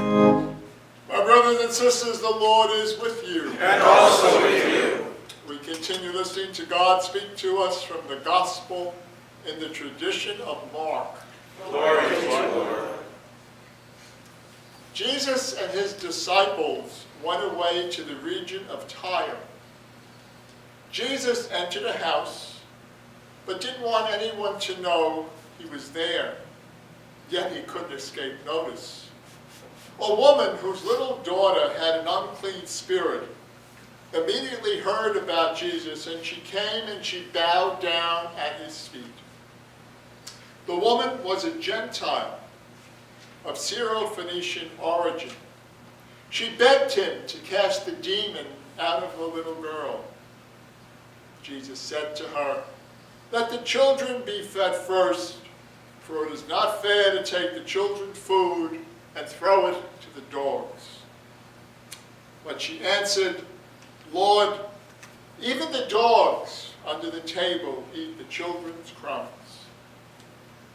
My brothers and sisters, the Lord is with you. And also with you. We continue listening to God speak to us from the Gospel in the tradition of Mark. Glory to you, Lord. Jesus and his disciples went away to the region of Tyre. Jesus entered a house, but didn't want anyone to know he was there, yet he couldn't escape notice. A woman whose little daughter had an unclean spirit immediately heard about Jesus, and she came and she bowed down at his feet. The woman was a Gentile of Syro-Phoenician origin. She begged him to cast the demon out of the little girl. Jesus said to her, "Let the children be fed first, for it is not fair to take the children's food and throw it to the dogs." But she answered, "Lord, even the dogs under the table eat the children's crumbs."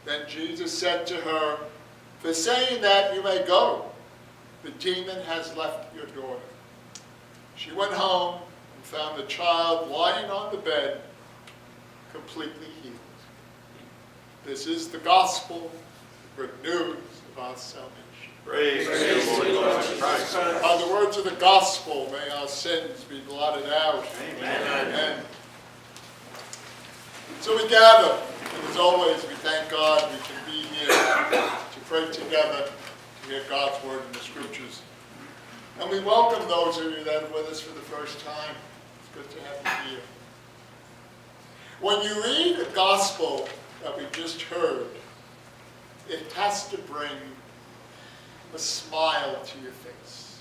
Then Jesus said to her, "For saying that, you may go. The demon has left your daughter." She went home and found the child lying on the bed, completely healed. This is the gospel, the good news of our salvation. Praise to you, Lord Christ. By the words of the gospel, may our sins be blotted out. Amen. Amen. So we gather, and as always, we thank God we can be here to pray together, to hear God's word in the scriptures. And we welcome those of you that are with us for the first time. It's good to have you here. When you read the gospel that we just heard, it has to bring a smile to your face.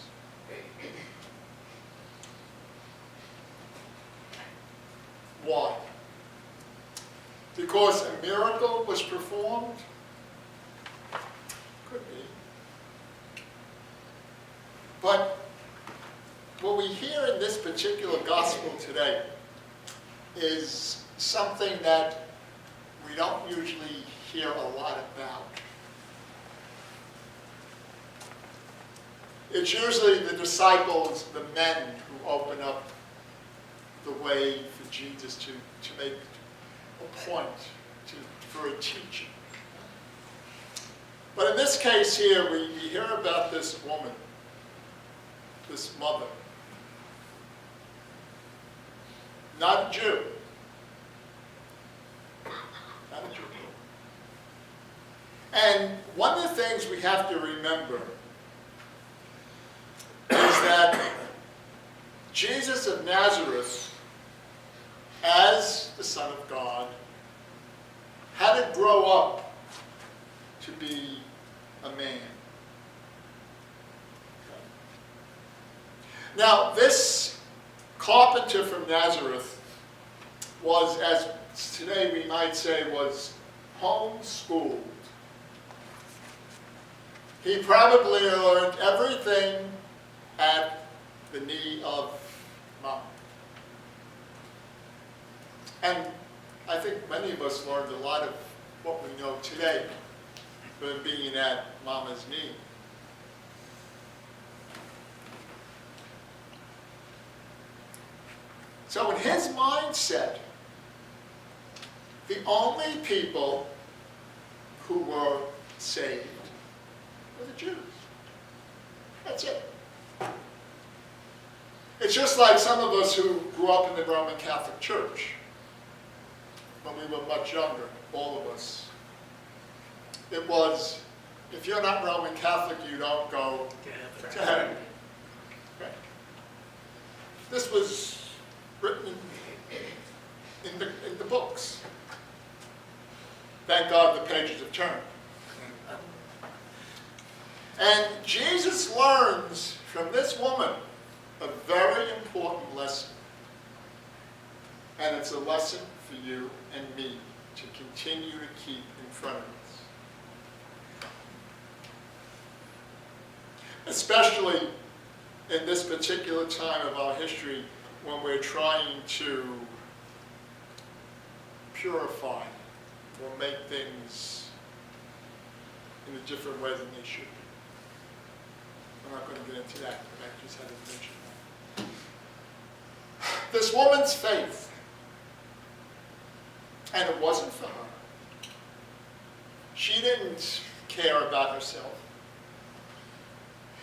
Why? Because a miracle was performed? Could be. But what we hear in this particular gospel today is something that we don't usually hear a lot about. It's usually the disciples, the men, who open up the way for Jesus to make a point, for a teaching. But in this case here, we hear about this woman, this mother, not a Jew, not a Jew. And one of the things we have to remember is that Jesus of Nazareth, as the Son of God, had to grow up to be a man. Now, this carpenter from Nazareth was, as today we might say, was homeschooled. He probably learned everything at the knee of Mom. And I think many of us learned a lot of what we know today from being at Mama's knee. So in his mindset, the only people who were saved were the Jews. That's it. It's just like some of us who grew up in the Roman Catholic Church when we were much younger, all of us. It was, if you're not Roman Catholic, you don't go to heaven. Okay. This was written in the books. Thank God the pages have turned. And Jesus learns from this woman a very important lesson. And it's a lesson for you and me to continue to keep in front of us. Especially in this particular time of our history when we're trying to purify or make things in a different way than they should be. get into that, but I just had to mention that. This woman's faith, and it wasn't for her. She didn't care about herself.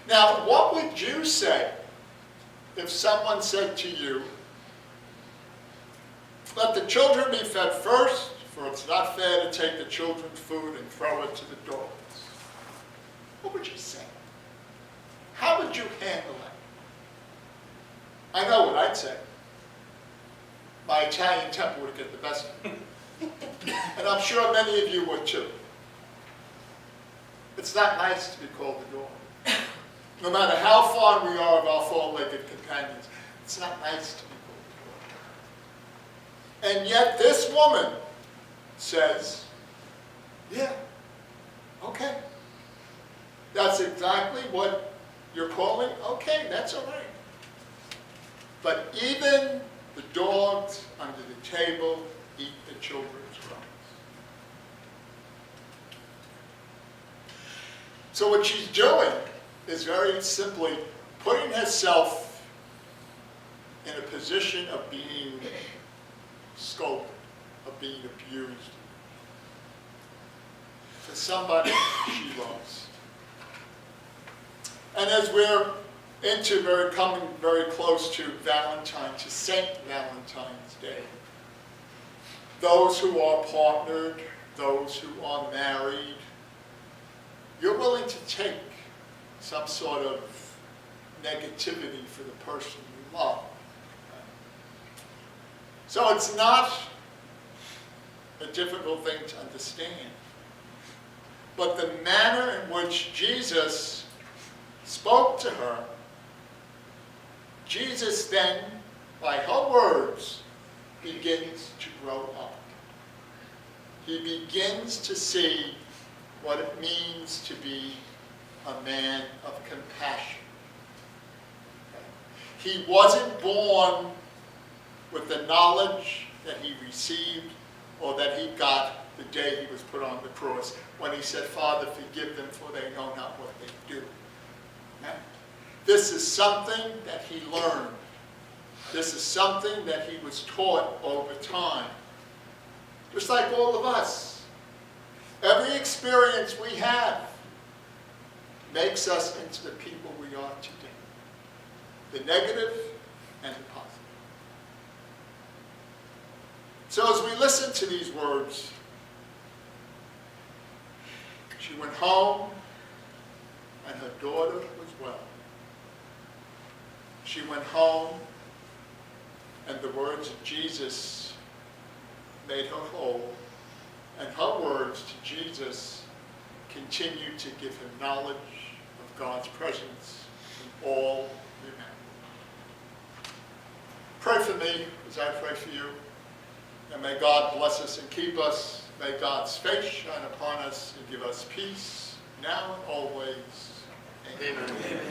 Now, what would you say if someone said to you, let the children be fed first, for it's not fair to take the children's food and throw it to the dogs? What would you say? How would you handle that? I know what I'd say. My Italian temper would get the best of me. And I'm sure many of you would too. It's not nice to be called a dog. No matter how fond we are of our four-legged companions, it's not nice to be called a dog. And yet this woman says, yeah, okay. That's exactly what you're calling? Okay, that's all right. But even the dogs under the table eat the children's crumbs. So what she's doing is very simply putting herself in a position of being scolded, of being abused for somebody she loves. And as we're coming very close to Valentine's, to Saint Valentine's Day, those who are partnered, those who are married, you're willing to take some sort of negativity for the person you love. So it's not a difficult thing to understand. But the manner in which Jesus spoke to her, Jesus then, by her words, begins to grow up. He begins to see what it means to be a man of compassion. He wasn't born with the knowledge that he received or that he got the day he was put on the cross when he said, Father, forgive them, for they know not what they do. Okay? This is something that he learned. This is something that he was taught over time. Just like all of us. Every experience we have makes us into the people we are today. The negative and the positive. So as we listen to these words, she went home and her daughter was well. She went home and the words of Jesus made her whole, and her words to Jesus continued to give him knowledge of God's presence in all humanity. Pray for me as I pray for you, and may God bless us and keep us. May God's face shine upon us and give us peace now and always. Amen. Amen.